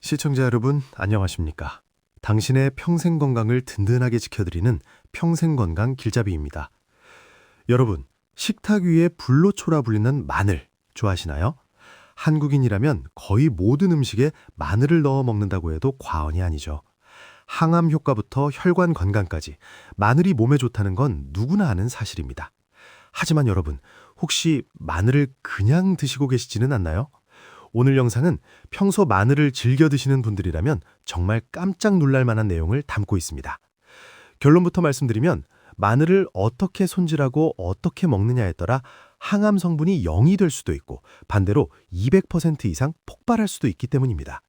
시청자 여러분, 안녕하십니까? 당신의 평생 건강을 든든하게 지켜드리는 평생건강 길잡이입니다. 여러분, 식탁 위에 불로초라 불리는 마늘 좋아하시나요? 한국인이라면 거의 모든 음식에 마늘을 넣어 먹는다고 해도 과언이 아니죠. 항암 효과부터 혈관 건강까지 마늘이 몸에 좋다는 건 누구나 아는 사실입니다. 하지만 여러분, 혹시 마늘을 그냥 드시고 계시지는 않나요? 오늘 영상은 평소 마늘을 즐겨 드시는 분들이라면 정말 깜짝 놀랄 만한 내용을 담고 있습니다. 결론부터 말씀드리면 마늘을 어떻게 손질하고 어떻게 먹느냐에 따라 항암 성분이 0이 될 수도 있고 반대로 200% 이상 폭발할 수도 있기 때문입니다.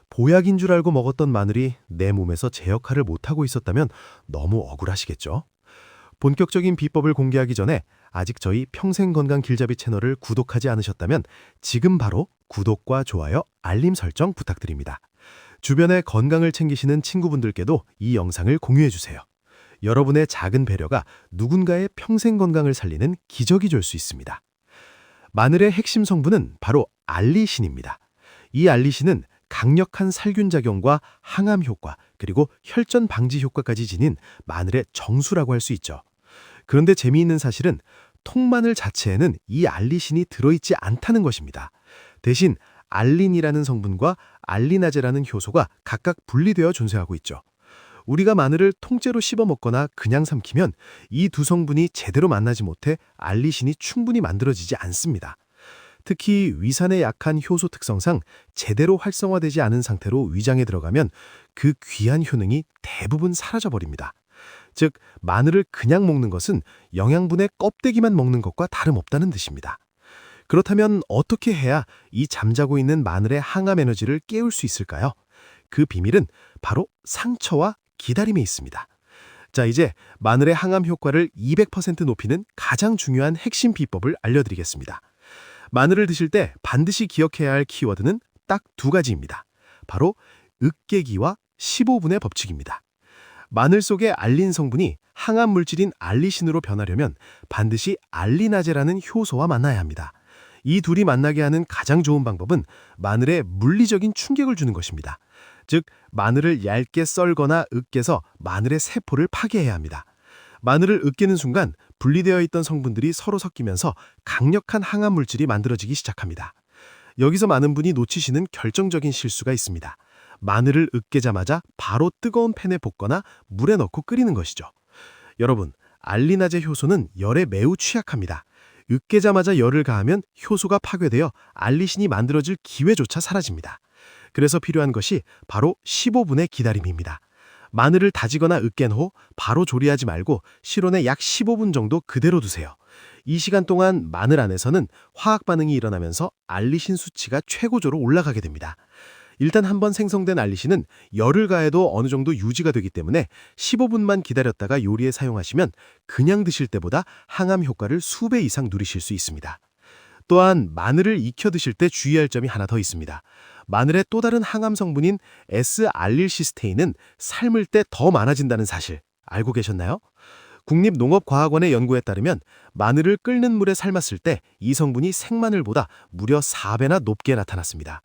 보약인 줄 알고 먹었던 마늘이 내 몸에서 제 역할을 못하고 있었다면 너무 억울하시겠죠? 본격적인 비법을 공개하기 전에 아직 저희 평생건강 길잡이 채널을 구독하지 않으셨다면 지금 바로 구독과 좋아요, 알림 설정 부탁드립니다. 주변의 건강을 챙기시는 친구분들께도 이 영상을 공유해주세요. 여러분의 작은 배려가 누군가의 평생 건강을 살리는 기적이 될 수 있습니다. 마늘의 핵심 성분은 바로 알리신입니다. 이 알리신은 강력한 살균 작용과 항암 효과, 그리고 혈전 방지 효과까지 지닌 마늘의 정수라고 할 수 있죠. 그런데 재미있는 사실은 통마늘 자체에는 이 알리신이 들어있지 않다는 것입니다. 대신 알린이라는 성분과 알리나제라는 효소가 각각 분리되어 존재하고 있죠. 우리가 마늘을 통째로 씹어 먹거나 그냥 삼키면 이 두 성분이 제대로 만나지 못해 알리신이 충분히 만들어지지 않습니다. 특히 위산에 약한 효소 특성상 제대로 활성화되지 않은 상태로 위장에 들어가면 그 귀한 효능이 대부분 사라져버립니다. 즉, 마늘을 그냥 먹는 것은 영양분의 껍데기만 먹는 것과 다름없다는 뜻입니다. 그렇다면 어떻게 해야 이 잠자고 있는 마늘의 항암 에너지를 깨울 수 있을까요? 그 비밀은 바로 상처와 기다림에 있습니다. 자, 이제 마늘의 항암 효과를 200% 높이는 가장 중요한 핵심 비법을 알려드리겠습니다. 마늘을 드실 때 반드시 기억해야 할 키워드는 딱 두 가지입니다. 바로 으깨기와 15분의 법칙입니다. 마늘 속의 알린 성분이 항암 물질인 알리신으로 변하려면 반드시 알리나제라는 효소와 만나야 합니다. 이 둘이 만나게 하는 가장 좋은 방법은 마늘에 물리적인 충격을 주는 것입니다. 즉, 마늘을 얇게 썰거나 으깨서 마늘의 세포를 파괴해야 합니다. 마늘을 으깨는 순간 분리되어 있던 성분들이 서로 섞이면서 강력한 항암 물질이 만들어지기 시작합니다. 여기서 많은 분이 놓치시는 결정적인 실수가 있습니다. 마늘을 으깨자마자 바로 뜨거운 팬에 볶거나 물에 넣고 끓이는 것이죠. 여러분, 알리나제 효소는 열에 매우 취약합니다. 으깨자마자 열을 가하면 효소가 파괴되어 알리신이 만들어질 기회조차 사라집니다. 그래서 필요한 것이 바로 15분의 기다림입니다. 마늘을 다지거나 으깬 후 바로 조리하지 말고 실온에 약 15분 정도 그대로 두세요. 이 시간 동안 마늘 안에서는 화학 반응이 일어나면서 알리신 수치가 최고조로 올라가게 됩니다. 일단 한번 생성된 알리신은 열을 가해도 어느 정도 유지가 되기 때문에 15분만 기다렸다가 요리에 사용하시면 그냥 드실 때보다 항암 효과를 수배 이상 누리실 수 있습니다. 또한 마늘을 익혀 드실 때 주의할 점이 하나 더 있습니다. 마늘의 또 다른 항암 성분인 S알릴시스테인은 삶을 때 더 많아진다는 사실 알고 계셨나요? 국립농업과학원의 연구에 따르면 마늘을 끓는 물에 삶았을 때 이 성분이 생마늘보다 무려 4배나 높게 나타났습니다.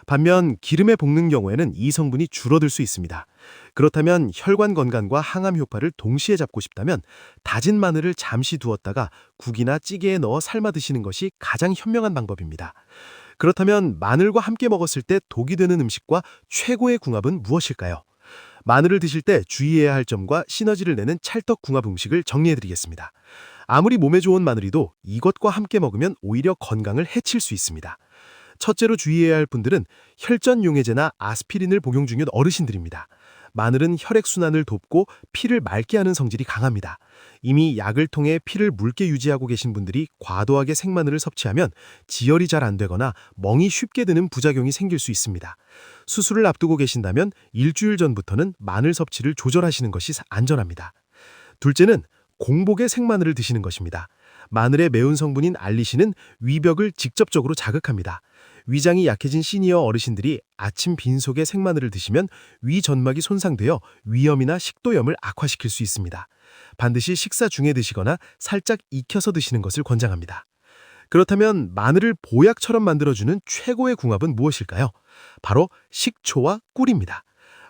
반면 기름에 볶는 경우에는 이 성분이 줄어들 수 있습니다. 그렇다면 혈관 건강과 항암 효과를 동시에 잡고 싶다면 다진 마늘을 잠시 두었다가 국이나 찌개에 넣어 삶아 드시는 것이 가장 현명한 방법입니다. 그렇다면 마늘과 함께 먹었을 때 독이 되는 음식과 최고의 궁합은 무엇일까요? 마늘을 드실 때 주의해야 할 점과 시너지를 내는 찰떡궁합 음식을 정리해드리겠습니다. 아무리 몸에 좋은 마늘이도 이것과 함께 먹으면 오히려 건강을 해칠 수 있습니다. 첫째로 주의해야 할 분들은 혈전 용해제나 아스피린을 복용 중인 어르신들입니다. 마늘은 혈액순환을 돕고 피를 맑게 하는 성질이 강합니다. 이미 약을 통해 피를 묽게 유지하고 계신 분들이 과도하게 생마늘을 섭취하면 지혈이 잘 안 되거나 멍이 쉽게 드는 부작용이 생길 수 있습니다. 수술을 앞두고 계신다면 일주일 전부터는 마늘 섭취를 조절하시는 것이 안전합니다. 둘째는 공복에 생마늘을 드시는 것입니다. 마늘의 매운 성분인 알리신은 위벽을 직접적으로 자극합니다. 위장이 약해진 시니어 어르신들이 아침 빈속에 생마늘을 드시면 위 점막이 손상되어 위염이나 식도염을 악화시킬 수 있습니다. 반드시 식사 중에 드시거나 살짝 익혀서 드시는 것을 권장합니다. 그렇다면 마늘을 보약처럼 만들어주는 최고의 궁합은 무엇일까요? 바로 식초와 꿀입니다.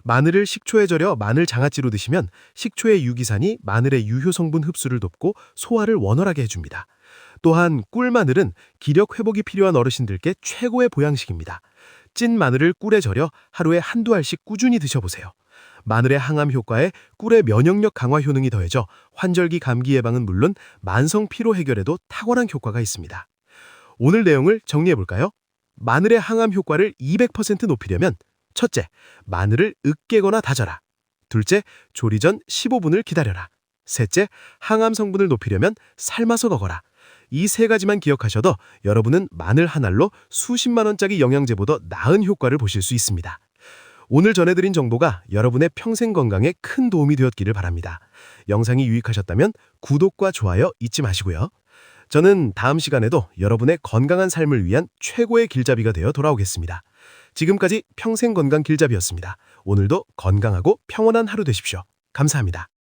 마늘을 식초에 절여 마늘 장아찌로 드시면 식초의 유기산이 마늘의 유효 성분 흡수를 돕고 소화를 원활하게 해줍니다. 또한 꿀마늘은 기력 회복이 필요한 어르신들께 최고의 보양식입니다. 찐 마늘을 꿀에 절여 하루에 한두 알씩 꾸준히 드셔보세요. 마늘의 항암 효과에 꿀의 면역력 강화 효능이 더해져 환절기 감기 예방은 물론 만성 피로 해결에도 탁월한 효과가 있습니다. 오늘 내용을 정리해볼까요? 마늘의 항암 효과를 200% 높이려면 첫째, 마늘을 으깨거나 다져라. 둘째, 조리 전 15분을 기다려라. 셋째, 항암 성분을 높이려면 삶아서 먹어라. 이 세 가지만 기억하셔도 여러분은 마늘 한 알로 수십만 원짜리 영양제보다 나은 효과를 보실 수 있습니다. 오늘 전해드린 정보가 여러분의 평생 건강에 큰 도움이 되었기를 바랍니다. 영상이 유익하셨다면 구독과 좋아요 잊지 마시고요. 저는 다음 시간에도 여러분의 건강한 삶을 위한 최고의 길잡이가 되어 돌아오겠습니다. 지금까지 평생건강 길잡이였습니다. 오늘도 건강하고 평온한 하루 되십시오. 감사합니다.